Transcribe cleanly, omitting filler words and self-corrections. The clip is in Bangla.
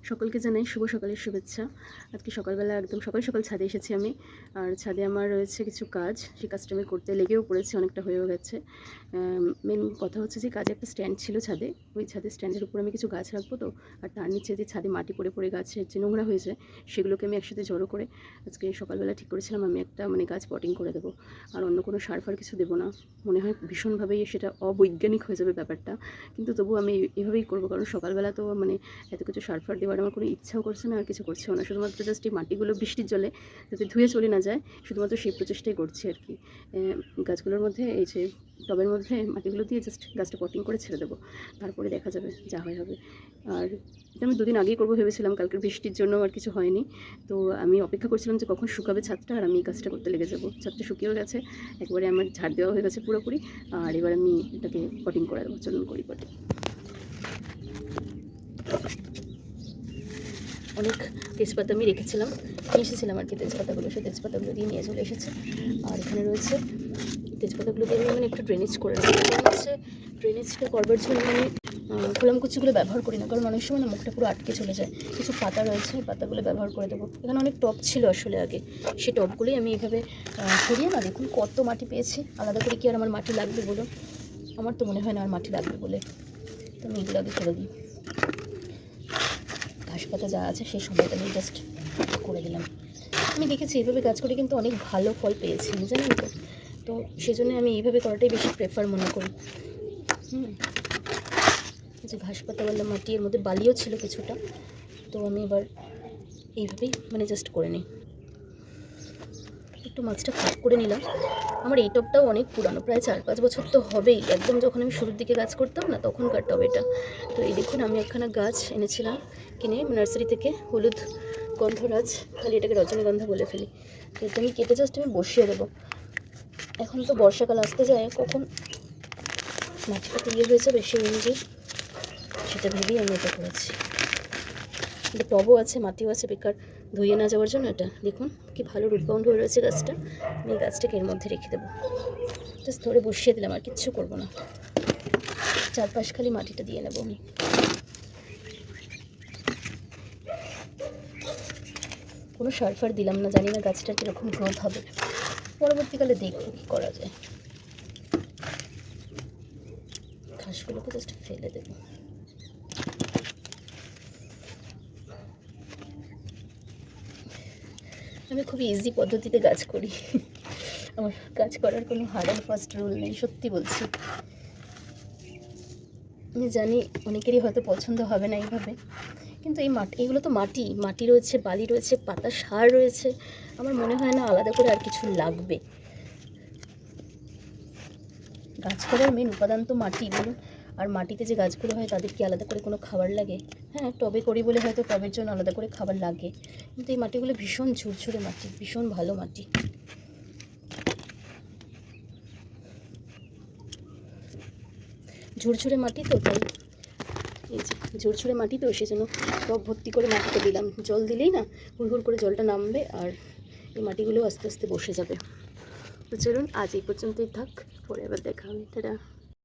সকলকে জানাই শুভ সকালের শুভেচ্ছা। আজকে সকালবেলা একদম সকাল সকাল ছাদে এসেছি আমি। আর ছাদে আমার রয়েছে কিছু কাজ, সেই কাজটা আমি করতে লেগেও পড়েছি, অনেকটা হয়েও গেছে। মেন কথা হচ্ছে যে কাজে একটা স্ট্যান্ড ছিল ছাদে, ওই ছাদের স্ট্যান্ডের উপর আমি কিছু গাছ রাখবো তো, আর তার নিচে যে ছাদে মাটি পড়ে পড়ে গাছের যে নোংরা হয়েছে সেগুলোকে আমি একসাথে জড়ো করে আজকে সকালবেলা ঠিক করেছিলাম আমি একটা গাছ পটিং করে দেবো। আর অন্য কোনো সার ফার কিছু দেবো না, মনে হয় ভীষণভাবেই সেটা অবৈজ্ঞানিক হয়ে যাবে ব্যাপারটা, কিন্তু তবু আমি এভাবেই করবো, কারণ সকালবেলা তো এত কিছু সার ফার দেওয়ার আমার কোনো ইচ্ছাও করছে না, আর কিছু করছেও না। শুধুমাত্র জাস্ট এই মাটিগুলো বৃষ্টির জলে যাতে ধুয়ে চলে না যায়, শুধুমাত্র সেই প্রচেষ্টাই করছি আর কি। গাছগুলোর মধ্যে এই যে টবের মধ্যে মাটিগুলো দিয়ে জাস্ট গাছটা পটিং করে ছেড়ে দেবো, তারপরে দেখা যাবে যা হয় হবে। আর এটা আমি দুদিন আগেই করবো ভেবেছিলাম, কালকের বৃষ্টির জন্য আর কিছু হয়নি। তো আমি অপেক্ষা করছিলাম যে কখন শুকাবে ছাদটা, আর আমি এই কাজটা করতে লেগে যাবো। ছাদটা শুকিয়েও গেছে, একবারে আমার ঝাড় দেওয়া হয়ে গেছে পুরোপুরি। আর এবার আমি এটাকে পটিং করে দেবো, চলুন করি পটিং। অনেক তেজপাতা আমি রেখেছিলাম, নিয়ে এসেছিলাম আর কি তেজপাতাগুলো, সেই তেজপাতাগুলো দিয়ে নিয়ে চলে এসেছে। আর এখানে রয়েছে তেজপাতাগুলো দিয়ে আমি একটু ড্রেনেজ করে নেবো। হচ্ছে ড্রেনেজটা করবার জন্য আমি খোলামকুচিগুলো ব্যবহার করি না, কারণ অনেক সময় না মুখটা পুরো আটকে চলে যায়। কিছু পাতা রয়েছে, পাতাগুলো ব্যবহার করে দেবো। এখানে অনেক টব ছিল আসলে আগে, সেই টবগুলোই আমি এভাবে সরিয়ে না, দেখুন কত মাটি পেয়েছি। আলাদা করে কি আর আমার মাটি লাগবে বলুন? আমার তো মনে হয় না আর মাটি লাগবে বলে, তো আমি এগুলো আগে করে দিই। ঘাস পাতা যা আছে সেই সময়টা আমি জাস্ট করে দিলাম। আমি দেখেছি এইভাবে গাছ করে কিন্তু অনেক ভালো ফল পেয়েছি, জানেন তো। তো সেজন্য আমি এইভাবে করাটাই বেশি প্রেফার মনে করি। যে ঘাস পাতাওয়ালা মাটি, এর মধ্যে বালিও ছিল কিছুটা, তো আমি এবার এইভাবেই জাস্ট করে নিই। একটু মাছটা কাট করে নিলাম। আমার এই টবটাও অনেক পুরানো, প্রায় 4-5 বছর তো হবেই, একদম যখন আমি শুরুর দিকে গাছ করতাম না তখনকার টব এটা। তো এই দেখুন আমি একখানা গাছ এনেছিলাম কিনে নার্সারি থেকে, হলুদ গন্ধরাজ, খালি এটাকে রজনীগন্ধা বলে ফেলি। তো এটা আমি কেটে জাস্ট আমি বসিয়ে দেবো। এখন তো বর্ষাকাল আসতে যায়, কখন মাটিটা ইয়ে হয়ে যাবে সেই অনুযায়ী, সেটা ভেবেই আমি এটা করেছি। এটা টবও আছে, মাটিও আছে, বেকার ধুয়ে না যাওয়ার জন্য। এটা দেখুন কি ভালো রুটবাউন্ড হয়ে রয়েছে গাছটা। আমি এই গাছটাকে এর মধ্যে রেখে দেবো, জাস্ট ধরে বসিয়ে দিলাম, আর কিচ্ছু করবো না। চারপাশ খালি মাটিটা দিয়ে নেবো আমি। কোনো সার ফার দিলাম না, জানি না গাছটার কীরকম গ্রোথ হবে, পরবর্তীকালে দেখবো কী করা যায়। ঘাসগুলোকে জাস্ট ফেলে দেবো। আমি খুবই ইজি পদ্ধতিতে গাছ করি, আমার কাজ করার কোনো হার্ড অ্যান্ড ফাস্ট রুল নেই, সত্যি বলছি। আমি জানি অনেকেরই হয়তো পছন্দ হবে না এইভাবে, কিন্তু এই মাটি, এগুলো তো মাটি, মাটি রয়েছে, বালি রয়েছে, পাতা সার রয়েছে, আমার মনে হয় না আলাদা করে আর কিছু লাগবে। গাছ করার মেন উপাদান তো মাটি, বলুন। আর মাটিতে যে গাছগুলো হয় তাদের কি আলাদা করে কোনো খাবার লাগে? হ্যাঁ, টবে করি বলে হয়তো টবের জন্য আলাদা করে খাবার লাগে, কিন্তু এই মাটিগুলো ভীষণ ঝুরঝুরে মাটি, ভীষণ ভালো মাটি। ঝুরঝুরে মাটি তো, তাই এই যে ঝুরঝুরে মাটি তো, সেজন্য টব ভর্তি করে মাটিতে দিলাম। জল দিলেই না হুড় করে জলটা নামবে, আর এই মাটিগুলো আস্তে আস্তে বসে যাবে। তো চলুন আজ এই পর্যন্তই থাক, পরে আবার দেখা হবে, টাটা।